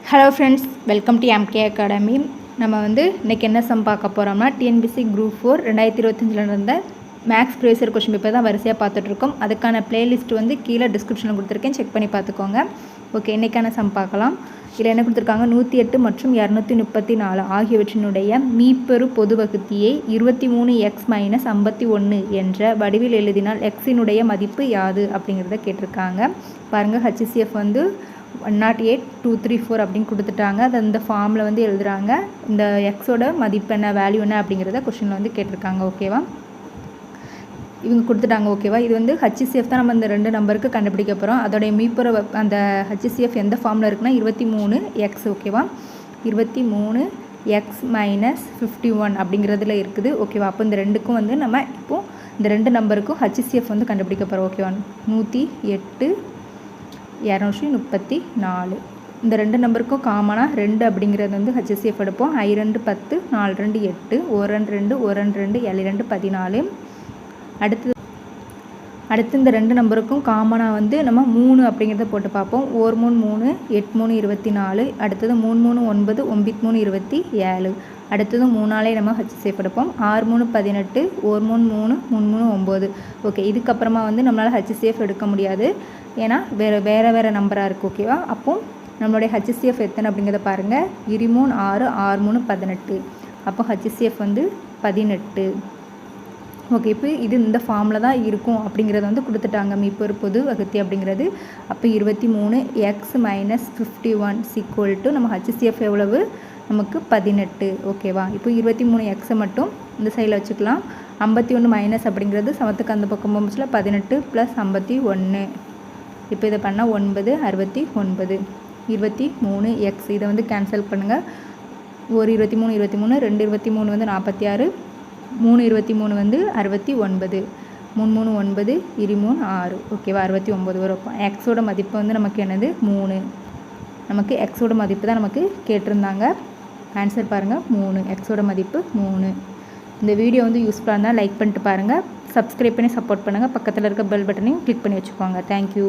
Hello friends, welcome to MK academy. நம்ம இன்றைக்கி என்ன சம் பார்க்க போகிறோம்னா டிஎன்பிசி குரூப் 4 2025 இருந்த மேக்ஸ் ப்ரீவியஸ் கொஸ்டின் பேப்பர் தான் வரிசையாக பார்த்துட்ருக்கோம். அதுக்கான பிளேலிஸ்ட் கீழே டிஸ்கிரிப்ஷனில் கொடுத்துருக்கேன், செக் பண்ணி பார்த்துக்கோங்க. ஓகே, இன்றைக்கான சம் பார்க்கலாம். இதில் என்ன கொடுத்துருக்காங்க, 108 மற்றும் 234 ஆகியவற்றினுடைய மீப்பெரு பொது வகுத்தியை 23x - 51 என்ற வடிவில் எழுதினால் எக்ஸினுடைய மதிப்பு யாது அப்படிங்கிறத கேட்டிருக்காங்க. பாருங்கள், HCF 108, 2, 3, 4 அப்படின்னு கொடுத்துட்டாங்க. அதை இந்த ஃபார்மில் எழுதுகிறாங்க. இந்த எக்ஸோட மதிப்பு என்ன, வேல்யூ என்ன அப்படிங்கிறத கொஷினில் கேட்டிருக்காங்க. ஓகேவா, இவங்க கொடுத்துட்டாங்க. ஓகேவா, இது HCF தான் நம்ம இந்த ரெண்டு நம்பருக்கு கண்டுபிடிக்க போகிறோம். அதோடைய மீப்பரை அந்த HCF எந்த ஃபார்மில் இருக்குன்னா 23x. ஓகேவா, 23x - 51 அப்படிங்கிறதுல இருக்குது. ஓகேவா, அப்போ இந்த ரெண்டுக்கும் நம்ம இப்போது இந்த ரெண்டு நம்பருக்கும் HCF கண்டுபிடிக்க போகிறோம். ஓகேவா, 108, 234 இந்த ரெண்டு நம்பருக்கும் காமனாக 2 அப்படிங்கிறது HCF எடுப்போம். I2 10, 4 2 8, 1 2 1 2 7 2 14. அடுத்து இந்த ரெண்டு நம்பருக்கும் காமனாக நம்ம 3 அப்படிங்கிறத போட்டு பார்ப்போம். 1 3 3, 8 3 24. அடுத்தது 3 3 9, 9 3 27. அடுத்தது 3 நம்ம HCF எடுப்போம். 6 3 18, 1 3 3, 3 3 9. ஓகே, இதுக்கப்புறமா நம்மளால் HCF எடுக்க முடியாது, ஏன்னா வேறு நம்பராக இருக்குது. ஓகேவா, அப்போது நம்மளுடைய HCF எத்தனை அப்படிங்கிறத பாருங்கள். 23 6, 6 3 18. அப்போ HCF 18. ஓகே, இப்போ இது இந்த ஃபார்மில் தான் இருக்கும் அப்படிங்கிறத கொடுத்துட்டாங்க, மீப்பெரு பொது வகுத்தி அப்படிங்கிறது. அப்போ 23x - 51 நம்ம HCF எவ்வளவு, நமக்கு 18. ஓகேவா, இப்போ 23x மட்டும் இந்த சைடில் வச்சுக்கலாம். 51 மைனஸ் அப்படிங்கிறது சமத்துக்கு அந்த பக்கம் போகும்போது 18 + 51. இப்போ இதை பண்ணால் 9 69. 23x இதை கேன்சல் பண்ணுங்கள். ஒரு 23 23, 2 23 46, 3 23 69, 3 3 9, 23 6. ஓகேவா, 69 வரும். எக்ஸோட மதிப்பு நமக்கு என்னது, 3. நமக்கு எக்ஸோட மதிப்பு தான் நமக்கு கேட்டிருந்தாங்க. ஆன்சர் பாருங்கள், 3. எக்ஸோட மதிப்பு 3. இந்த வீடியோ யூஸ்ஃபுல்லாக இருந்தால் லைக் பண்ணிட்டு பாருங்கள், சப்ஸ்கிரைப் பண்ணி சப்போர்ட் பண்ணுங்கள். பக்கத்தில் இருக்க பெல் பட்டனையும் கிளிக் பண்ணி வச்சுக்கோங்க. தேங்க்யூ.